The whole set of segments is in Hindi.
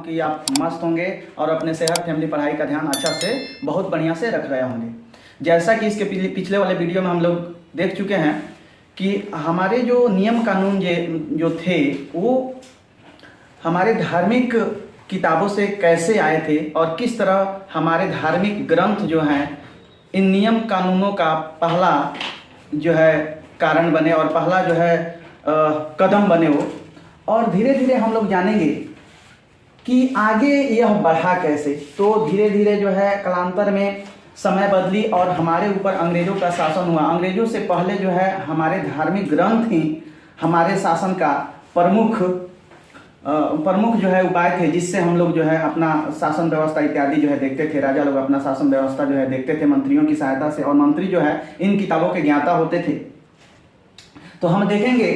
कि आप मस्त होंगे और अपने सेहत, फैमिली, पढ़ाई का ध्यान अच्छा से बहुत बढ़िया से रख रहे होंगे। जैसा कि इसके पिछले वाले वीडियो में हम लोग देख चुके हैं कि हमारे जो नियम कानून जो थे वो हमारे धार्मिक किताबों से कैसे आए थे और किस तरह हमारे धार्मिक ग्रंथ जो हैं इन नियम कानूनों का पहला जो है कारण बने और पहला जो है कदम बने वो। और धीरे धीरे हम लोग जानेंगे कि आगे यह बढ़ा कैसे। तो धीरे धीरे जो है कालांतर में समय बदली और हमारे ऊपर अंग्रेज़ों का शासन हुआ। अंग्रेज़ों से पहले जो है हमारे धार्मिक ग्रंथ ही हमारे शासन का प्रमुख जो है उपाय थे, जिससे हम लोग जो है अपना शासन व्यवस्था इत्यादि जो है देखते थे। राजा लोग अपना शासन व्यवस्था जो है देखते थे मंत्रियों की सहायता से, और मंत्री जो है इन किताबों के ज्ञाता होते थे। तो हम देखेंगे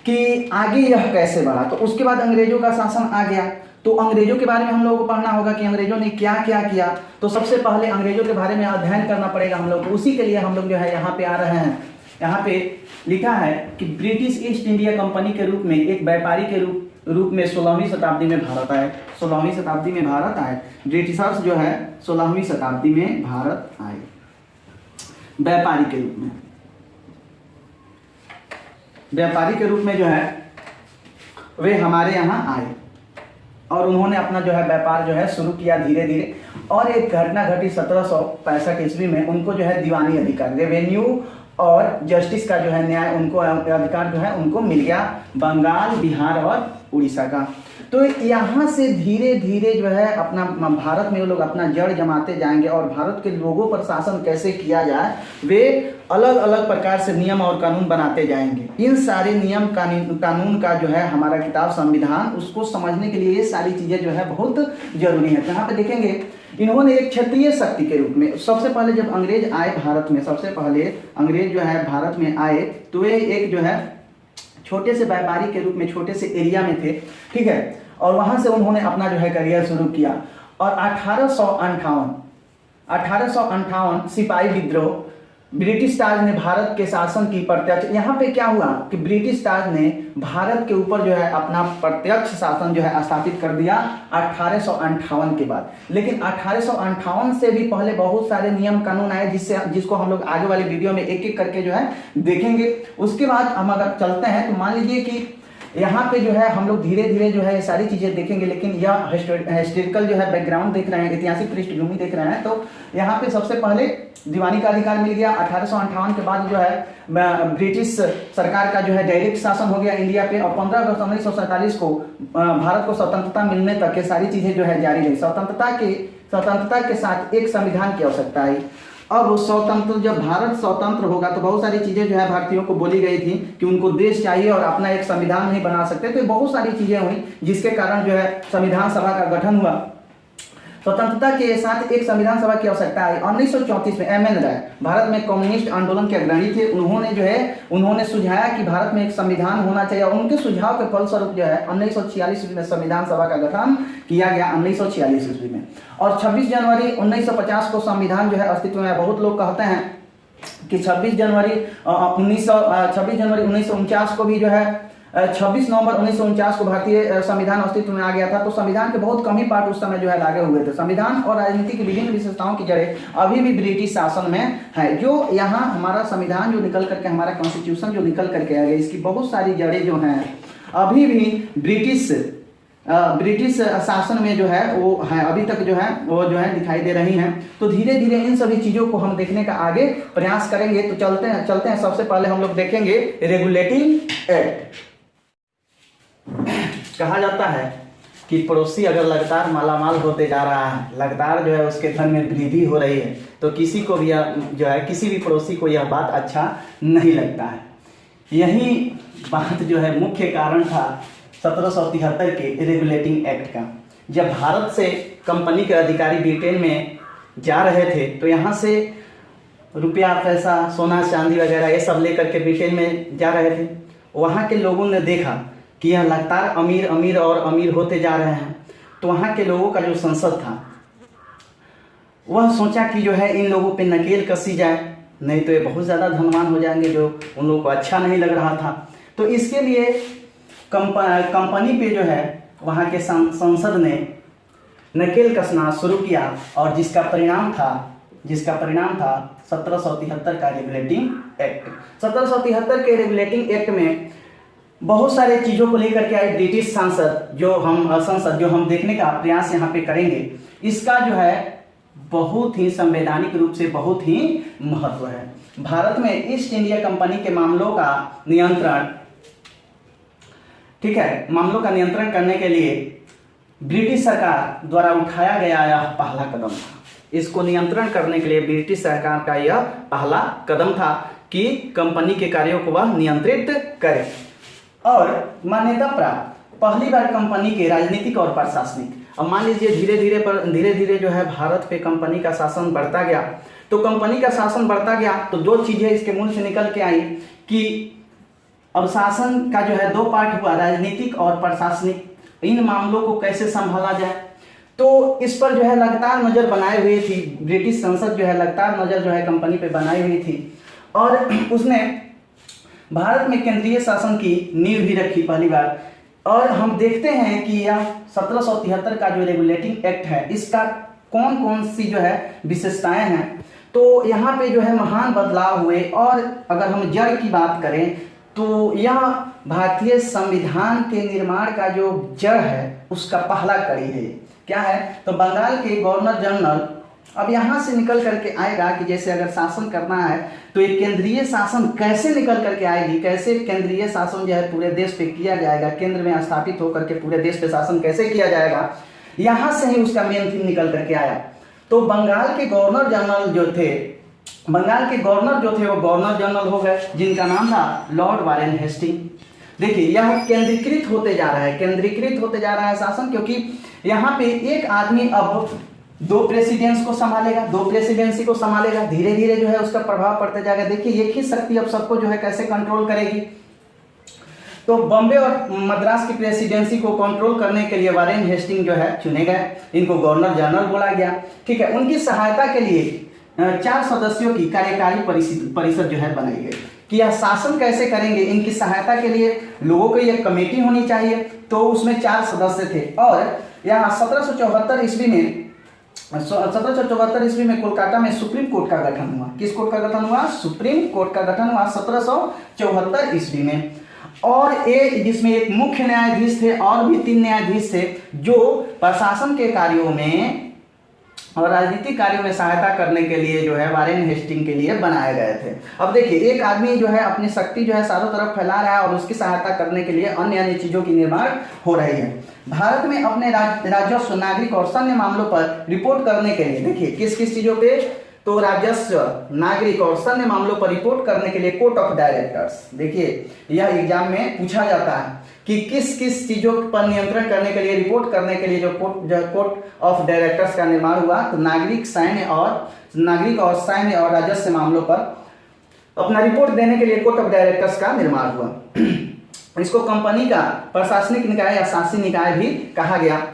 कि आगे यह कैसे बढ़ा। तो उसके बाद अंग्रेजों का शासन आ गया, तो अंग्रेजों के बारे में हम लोगों को पढ़ना होगा कि अंग्रेजों ने क्या क्या किया। तो सबसे पहले अंग्रेजों के बारे में अध्ययन करना पड़ेगा हम लोग को। उसी के लिए हम लोग जो है यहाँ पे आ रहे हैं। यहाँ पे लिखा है कि ब्रिटिश ईस्ट इंडिया कंपनी के रूप में एक व्यापारी के रूप में 16वीं शताब्दी में भारत आए। 16वीं शताब्दी में भारत आए। ब्रिटिशर्स जो है 16वीं शताब्दी में भारत आए व्यापारी के रूप में। व्यापारी के रूप में जो है वे हमारे यहाँ आए और उन्होंने अपना जो है व्यापार जो है शुरू किया धीरे धीरे। और एक घटना घटी 1765 ईस्वी में। उनको जो है दीवानी अधिकार, रेवेन्यू और जस्टिस का जो है न्याय, उनको अधिकार जो है उनको मिल गया बंगाल, बिहार और उड़ीसा का। तो यहाँ से धीरे धीरे जो है अपना भारत में वो लोग अपना जड़ जमाते जाएंगे और भारत के लोगों पर शासन कैसे किया जाए वे अलग अलग प्रकार से नियम और कानून बनाते जाएंगे। इन सारे नियम कानून का जो है हमारा किताब संविधान, उसको समझने के लिए ये सारी चीज़ें जो है बहुत जरूरी है। यहाँ पे देखेंगे इन्होंने एक क्षत्रिय शक्ति के रूप में, सबसे पहले जब अंग्रेज आए भारत में, सबसे पहले अंग्रेज जो है भारत में आए तो वे एक जो है छोटे से व्यापारी के रूप में छोटे से एरिया में थे, ठीक है। और वहां से उन्होंने अपना जो है करियर शुरू किया। और 1858 सिपाही विद्रोह, ब्रिटिश ताज ने भारत के शासन की प्रत्यक्ष, यहाँ पे क्या हुआ कि ब्रिटिश ताज ने भारत के ऊपर जो है अपना प्रत्यक्ष शासन जो है स्थापित कर दिया 1858 के बाद। लेकिन 1858 से भी पहले बहुत सारे नियम कानून आए जिसको हम लोग आगे वाले वीडियो में एक एक करके जो है देखेंगे। उसके बाद हम अगर चलते हैं तो मान लीजिए कि यहाँ पे जो है हम लोग धीरे धीरे जो है ये सारी चीजें देखेंगे। लेकिन यह हिस्टोरिकल जो है बैकग्राउंड देख रहे हैं, ऐतिहासिक पृष्ठभूमि देख रहे हैं। तो यहाँ पे सबसे पहले दीवानी का अधिकार मिल गया। 1858 के बाद जो है ब्रिटिश सरकार का जो है डायरेक्ट शासन हो गया इंडिया पे। और 15 अगस्त 1947 को भारत को स्वतंत्रता मिलने तक ये सारी चीजें जो है जारी रही। स्वतंत्रता के साथ एक संविधान की आवश्यकता है। अब जब भारत स्वतंत्र होगा तो बहुत सारी चीजें जो है भारतीयों को बोली गई थी कि उनको देश चाहिए और अपना एक संविधान नहीं बना सकते। तो बहुत सारी चीजें हुई जिसके कारण जो है संविधान सभा का गठन हुआ। स्वतंत्रता के साथ एक संविधान सभा की आवश्यकता आई। 1934 में एम एन राय भारत में कम्युनिस्ट आंदोलन के अग्रणी थे। उन्होंने सुझाया कि भारत में एक संविधान होना चाहिए। और उनके सुझाव के फलस्वरूप जो है 1946 में संविधान सभा का गठन किया गया 1946 ईस्वी में। और 26 जनवरी 1950 को संविधान जो है अस्तित्व में। बहुत लोग कहते हैं कि 26 जनवरी 1949 को भी जो है 26 नवंबर 1949 को भारतीय संविधान अस्तित्व में आ गया था। तो संविधान के बहुत कम ही पार्ट उस समय जो है लागू हुए थे। संविधान और राजनीति की विभिन्न विशेषताओं की जड़ें अभी भी ब्रिटिश शासन में है। जो यहाँ हमारा संविधान जो निकल करके, हमारा कॉन्स्टिट्यूशन जो निकल करके आ गया, इसकी बहुत सारी जड़ें जो हैं अभी भी ब्रिटिश शासन में जो है वो है, अभी तक जो है वो जो है दिखाई दे रही हैं। तो धीरे धीरे इन सभी चीज़ों को हम देखने का आगे प्रयास करेंगे। तो चलते हैं सबसे पहले हम लोग देखेंगे रेगुलेटिंग एक्ट। कहा जाता है कि पड़ोसी अगर लगातार मालामाल होते जा रहा है, लगातार जो है उसके धन में वृद्धि हो रही है, तो किसी को भी जो है किसी भी पड़ोसी को यह बात अच्छा नहीं लगता है। यही बात जो है मुख्य कारण था 1773 के रेगुलेटिंग एक्ट का। जब भारत से कंपनी के अधिकारी ब्रिटेन में जा रहे थे तो यहाँ से रुपया, पैसा, सोना, चांदी वगैरह ये सब लेकर के ब्रिटेन में जा रहे थे। वहाँ के लोगों ने देखा कि यह लगातार अमीर और अमीर होते जा रहे हैं। तो वहाँ के लोगों का जो संसद था वह सोचा कि जो है इन लोगों पे नकेल कसी जाए, नहीं तो ये बहुत ज़्यादा धनवान हो जाएंगे, जो उन लोगों को अच्छा नहीं लग रहा था। तो इसके लिए कंपनी पे जो है वहाँ के संसद ने नकेल कसना शुरू किया और जिसका परिणाम था 1773 का रेगुलेटिंग एक्ट। 1773 के रेगुलेटिंग एक्ट में बहुत सारे चीज़ों को लेकर के आए ब्रिटिश संसद जो हम देखने का प्रयास यहाँ पे करेंगे। इसका जो है बहुत ही संवैधानिक रूप से बहुत ही महत्व है। भारत में ईस्ट इंडिया कंपनी के मामलों का नियंत्रण, ठीक है, मामलों का नियंत्रण करने के लिए ब्रिटिश सरकार द्वारा उठाया गया यह पहला कदम था। इसको नियंत्रण करने के लिए ब्रिटिश सरकार का यह पहला कदम था कि कंपनी के कार्यों को वह नियंत्रित करे। और मान्यता प्राप्त पहली बार कंपनी के राजनीतिक और प्रशासनिक, अब मान लीजिए धीरे धीरे जो है भारत पे कंपनी का शासन बढ़ता गया, तो कंपनी का शासन बढ़ता गया तो दो चीजें इसके मुंह से निकल के आई कि अब शासन का जो है दो पार्ट हुआ, राजनीतिक और प्रशासनिक। इन मामलों को कैसे संभाला जाए, तो इस पर जो है लगातार नजर बनाए हुई थी ब्रिटिश संसद, जो है लगातार नजर जो है कंपनी पे बनाई हुई थी और उसने भारत में केंद्रीय शासन की नींव भी रखी पहली बार। और हम देखते हैं कि यह 1773 का जो रेगुलेटिंग एक्ट है इसका कौन कौन सी जो है विशेषताएं हैं, तो यहाँ पे जो है महान बदलाव हुए। और अगर हम जड़ की बात करें तो यह भारतीय संविधान के निर्माण का जो जड़ है उसका पहला कड़ी है। क्या है, तो बंगाल के गवर्नर जनरल अब यहाँ से निकल करके आएगा कि जैसे अगर शासन करना है तो एक केंद्रीय शासन कैसे निकल करके आएगी, कैसे केंद्रीय शासन जो है पूरे देश पे किया जाएगा, केंद्र में स्थापित होकर के पूरे देश पे शासन कैसे किया जाएगा, यहाँ से ही उसका मेन थीम निकल करके आया। तो बंगाल के गवर्नर जनरल जो थे वो गवर्नर जनरल हो गए जिनका नाम था लॉर्ड वारेन हेस्टिंग। देखिए यह केंद्रीकृत होते जा रहा है शासन, क्योंकि यहाँ पे एक आदमी अब दो प्रेसिडेंसी को संभालेगा, धीरे धीरे जो है उसका प्रभाव पड़ते जाएगा। देखिए एक ही शक्ति अब सबको जो है कैसे कंट्रोल करेगी। तो बॉम्बे और मद्रास की प्रेसिडेंसी को कंट्रोल करने के लिए वारेन हेस्टिंग जो है चुने गए, इनको गवर्नर जनरल बोला गया। ठीक है, उनकी सहायता के लिए 4 सदस्यों की कार्यकारी परिषद जो है बनाई गई कि यह शासन कैसे करेंगे। इनकी सहायता के लिए लोगों की एक कमेटी होनी चाहिए, तो उसमें 4 सदस्य थे। और यहाँ 1774 ईस्वी में कोलकाता में सुप्रीम कोर्ट का गठन हुआ। किस कोर्ट का गठन हुआ? सुप्रीम कोर्ट का गठन हुआ 1774 ईस्वी में। और जिसमें एक मुख्य न्यायाधीश थे और भी 3 न्यायाधीश थे जो प्रशासन के कार्यों में और राजनीतिक कार्यों में सहायता करने के लिए जो है वारेन हेस्टिंग के लिए बनाए गए थे। अब देखिए एक आदमी जो है अपनी शक्ति जो है चारों तरफ फैला रहा है और उसकी सहायता करने के लिए अन्य चीजों की निर्माण हो रही है। भारत में अपने राजस्व, नागरिक और सैन्य मामलों पर रिपोर्ट करने के लिए, देखिए किस किस चीजों पे, तो राजस्व, नागरिक और सैन्य मामलों पर रिपोर्ट करने के लिए कोर्ट ऑफ डायरेक्टर्स। देखिए यह एग्जाम में पूछा जाता है कि किस किस चीजों पर नियंत्रण करने के लिए, रिपोर्ट करने के लिए जो कोर्ट ऑफ डायरेक्टर्स का निर्माण हुआ, तो नागरिक और सैन्य और राजस्व मामलों पर अपना रिपोर्ट देने के लिए कोर्ट ऑफ डायरेक्टर्स का निर्माण हुआ। इसको कंपनी का प्रशासनिक निकाय या शासी निकाय भी कहा गया।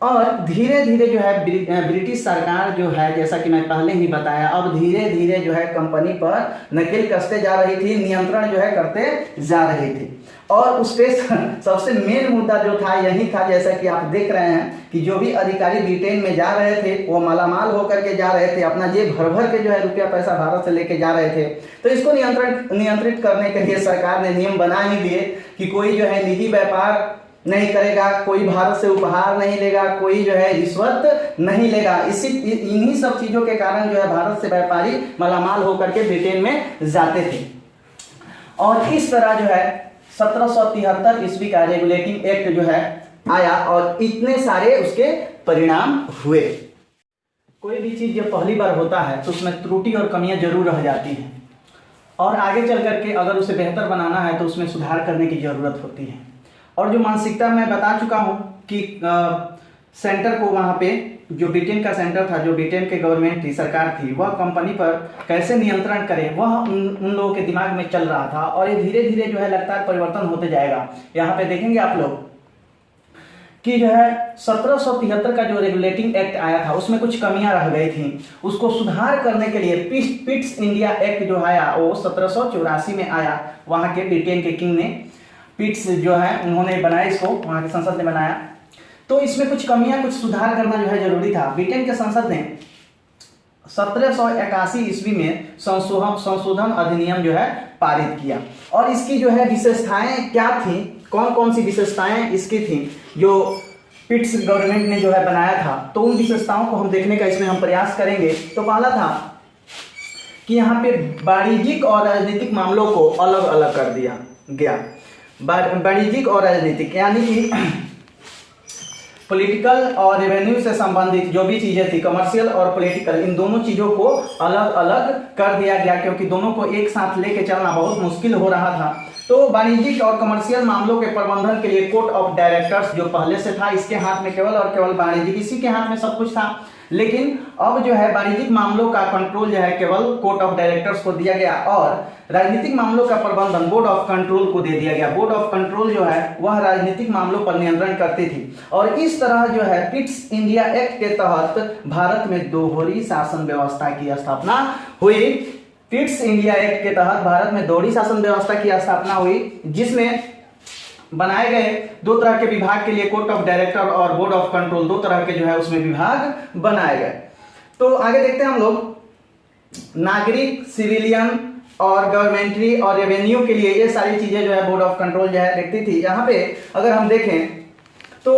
और धीरे धीरे जो है ब्रिटिश सरकार जो है, जैसा कि मैं पहले ही बताया, अब धीरे धीरे जो है कंपनी पर नकेल कसते जा रही थी, नियंत्रण जो है करते जा रही थी। और उस पे सबसे मेन मुद्दा जो था यही था, जैसा कि आप देख रहे हैं कि जो भी अधिकारी ब्रिटेन में जा रहे थे वो मालामाल होकर के जा रहे थे, अपना जेब भर भर के जो है रुपया पैसा भारत से लेके जा रहे थे। तो इसको नियंत्रित करने के लिए सरकार ने नियम बना ही दिए कि कोई जो है निजी व्यापार नहीं करेगा, कोई भारत से उपहार नहीं लेगा, कोई जो है रिश्वत नहीं लेगा। इन्हीं सब चीजों के कारण जो है भारत से व्यापारी मालामाल होकर के ब्रिटेन में जाते थे। और इस तरह जो है 1773 ईस्वी का रेगुलेटिंग एक्ट जो है आया और इतने सारे उसके परिणाम हुए। कोई भी चीज जब पहली बार होता है तो उसमें त्रुटि और कमियां जरूर रह जाती हैं और आगे चल करके अगर उसे बेहतर बनाना है तो उसमें सुधार करने की जरूरत होती है। और जो मानसिकता मैं बता चुका हूं कि सेंटर को, वहां पे जो ब्रिटेन का सेंटर था, जो ब्रिटेन के गवर्नमेंट थी, सरकार थी, वह कंपनी पर कैसे नियंत्रण करे, वह उन लोगों के दिमाग में चल रहा था। और ये धीरे धीरे जो है लगातार परिवर्तन होते जाएगा। यहाँ पे देखेंगे आप लोग कि जो है 1773 का जो रेगुलेटिंग एक्ट आया था उसमें कुछ कमियां रह गई थी, उसको सुधार करने के लिए पिट्स इंडिया एक्ट जो आया वो 1784 में आया। वहाँ के ब्रिटेन के किंग ने, पिट्स जो है उन्होंने बनाया, इसको वहाँ की संसद ने बनाया। तो इसमें कुछ कमियां, कुछ सुधार करना जो है जरूरी था। ब्रिटेन के संसद ने 1781 ईस्वी में संशोधन अधिनियम जो है पारित किया, और इसकी जो है विशेषताएं क्या थी, कौन कौन सी विशेषताएं इसकी थी जो पिट्स गवर्नमेंट ने जो है बनाया था, तो उन विशेषताओं को हम देखने का इसमें हम प्रयास करेंगे। तो पहला था कि यहाँ पे वाणिज्यिक और राजनीतिक मामलों को अलग अलग कर दिया गया। वाणिज्यिक और राजनीतिक यानी कि पॉलिटिकल और रेवेन्यू से संबंधित जो भी चीजें थी, कमर्शियल और पॉलिटिकल, इन दोनों चीजों को अलग अलग कर दिया गया, क्योंकि दोनों को एक साथ लेके चलना बहुत मुश्किल हो रहा था। तो वाणिज्यिक और कमर्शियल मामलों के प्रबंधन के लिए कोर्ट ऑफ डायरेक्टर्स जो पहले से था, इसके हाथ में केवल और केवल वाणिज्यिक, इसी के हाथ में सब कुछ था। लेकिन अब जो है वाणिज्यिक मामलों का कंट्रोल जो है केवल कोर्ट ऑफ डायरेक्टर्स को दिया गया, और राजनीतिक मामलों का प्रबंधन बोर्ड ऑफ कंट्रोल को दे दिया गया। बोर्ड ऑफ कंट्रोल जो है वह राजनीतिक मामलों पर नियंत्रण करती थी। और इस तरह जो है पिट्स इंडिया एक्ट के तहत भारत में दोहरी शासन व्यवस्था की स्थापना हुई। पिट्स इंडिया एक्ट के तहत भारत में दोहरी शासन व्यवस्था की स्थापना हुई, जिसमें बनाए गए दो तरह के विभाग के लिए कोर्ट ऑफ डायरेक्टर और बोर्ड ऑफ कंट्रोल, दो तरह के जो है उसमें विभाग बनाए गए। तो आगे देखते हैं हम लोग। नागरिक, सिविलियन और गवर्नमेंट्री और रेवेन्यू के लिए ये सारी चीजें जो है बोर्ड ऑफ कंट्रोल जो है देखती थी। यहाँ पे अगर हम देखें तो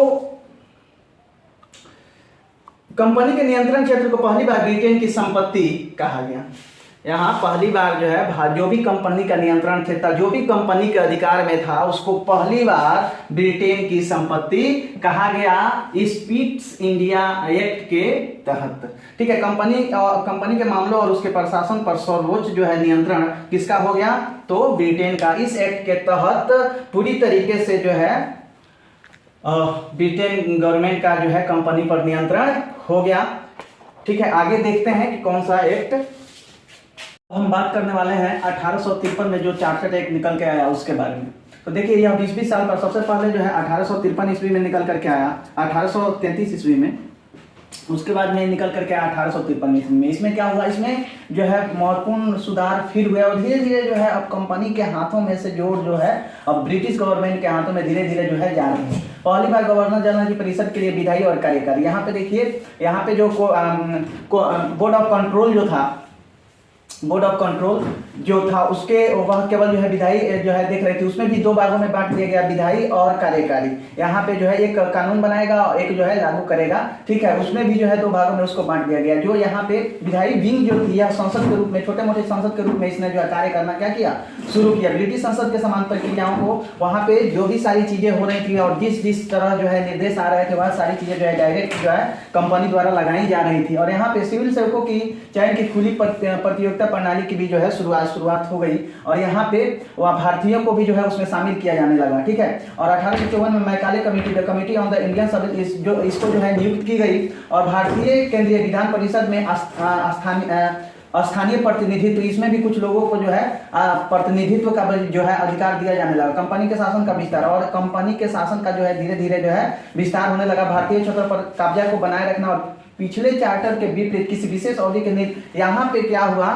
कंपनी के नियंत्रण क्षेत्र को पहली बार ब्रिटेन की संपत्ति कहा गया। यहाँ पहली बार जो है जो भी कंपनी का नियंत्रण क्षेत्र था, जो भी कंपनी के अधिकार में था, उसको पहली बार ब्रिटेन की संपत्ति कहा गया इस पिट्स इंडिया एक्ट के तहत। ठीक है, कंपनी के मामलों और उसके प्रशासन पर सर्वोच्च जो है नियंत्रण किसका हो गया, तो ब्रिटेन का। इस एक्ट के तहत पूरी तरीके से जो है ब्रिटेन गवर्नमेंट का जो है कंपनी पर नियंत्रण हो गया। ठीक है, आगे देखते हैं कि कौन सा एक्ट हम बात करने वाले हैं। 1853 में जो चार्टर्ड एक्ट निकल के आया उसके बारे में। तो देखिए यह 20 साल पर सबसे पहले जो है 1853 ईस्वी में निकल करके आया, 1833 ईस्वी में, उसके बाद में निकल करके आया 1853 ईस्वी में। इसमें क्या हुआ, इसमें जो है महत्वपूर्ण सुधार फिर हुआ, और धीरे धीरे जो है अब कंपनी के हाथों में से जो है अब ब्रिटिश गवर्नमेंट के हाथों में धीरे धीरे जो है जा रही है। पहली बार गवर्नर जनरल की परिषद के लिए विधायी और कार्यकारी। यहाँ पे देखिए, यहाँ पे जो बोर्ड ऑफ कंट्रोल जो था, बोर्ड ऑफ कंट्रोल जो था उसके वह केवल जो है विधायी जो है देख रही थी। उसमें भी दो भागों में बांट दिया गया, विधायी और कार्यकारी। यहाँ पे जो है एक कानून बनाएगा और एक जो है लागू करेगा। ठीक है, उसमें भी जो है दो भागों में उसको बांट दिया गया। जो यहाँ पे विधायी विंग जो थी, यह संसद के रूप में, छोटे मोटे संसद के रूप में इसने जो है कार्य करना क्या किया, शुरू किया। ब्रिटिश संसद के समान प्रक्रियाओं को वहाँ पे जो भी सारी चीजें हो रही थी और जिस तरह जो है निर्देश आ रहे थे, वह सारी चीजें जो है डायरेक्ट जो है कंपनी द्वारा लगाई जा रही थी। और यहाँ पे सिविल सेवकों की चयन की खुली प्रतियोगिता प्रणाली की भी जो है शुरुआत हो गई, और यहाँ पे वह भारतीयों को भी जो है उसमें शामिल किया जाने लगा। ठीक है, और 1854 में Macaulay committee, the committee on the Indian service, जो इसको जो है नियुक्त की गई, और भारतीय केंद्रीय विधान परिषद में स्थानीय प्रतिनिधित्व, इसमें भी कुछ लोगों को जो है प्रतिनिधित्व का जो है अधिकार दिया जाने लगा। कंपनी के शासन का विस्तार, और कंपनी के शासन का जो है धीरे धीरे जो है विस्तार होने लगा। भारतीय क्षेत्र पर कब्जा को बनाए रखना, और पिछले चार्टर के विपरीत किसी विशेष अवधि के यहाँ पे क्या हुआ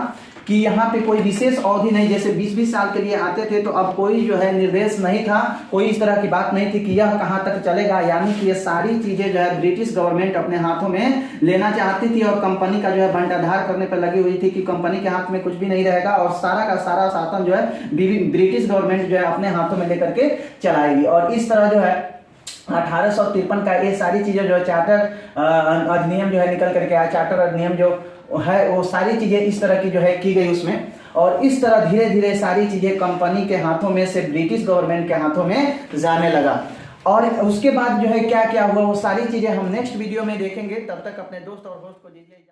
कि यहाँ पे कोई विशेष अवधि नहीं, जैसे 20-20 साल के लिए आते थे, तो अब कोई जो है निर्देश नहीं था, कोई इस तरह की बात नहीं थी कि यह कहाँ तक चलेगा। यानी कि ये सारी चीजें जो है ब्रिटिश गवर्नमेंट अपने हाथों में लेना चाहती थी, और कंपनी का जो है बंटाधार करने पर लगी हुई थी कि कंपनी के हाथ में कुछ भी नहीं रहेगा, और सारा का सारा शासन जो है ब्रिटिश गवर्नमेंट जो है अपने हाथों में लेकर के चलाएगी। और इस तरह जो है 1853 का ये सारी चीजें जो है चार्टर अधिनियम जो है निकल करके आया। चार्टर अधिनियम जो है वो सारी चीजें इस तरह की जो है की गई उसमें, और इस तरह धीरे धीरे सारी चीजें कंपनी के हाथों में से ब्रिटिश गवर्नमेंट के हाथों में जाने लगा। और उसके बाद जो है क्या क्या हुआ वो सारी चीजें हम नेक्स्ट वीडियो में देखेंगे। तब तक अपने दोस्त और होस्ट को दीजिए।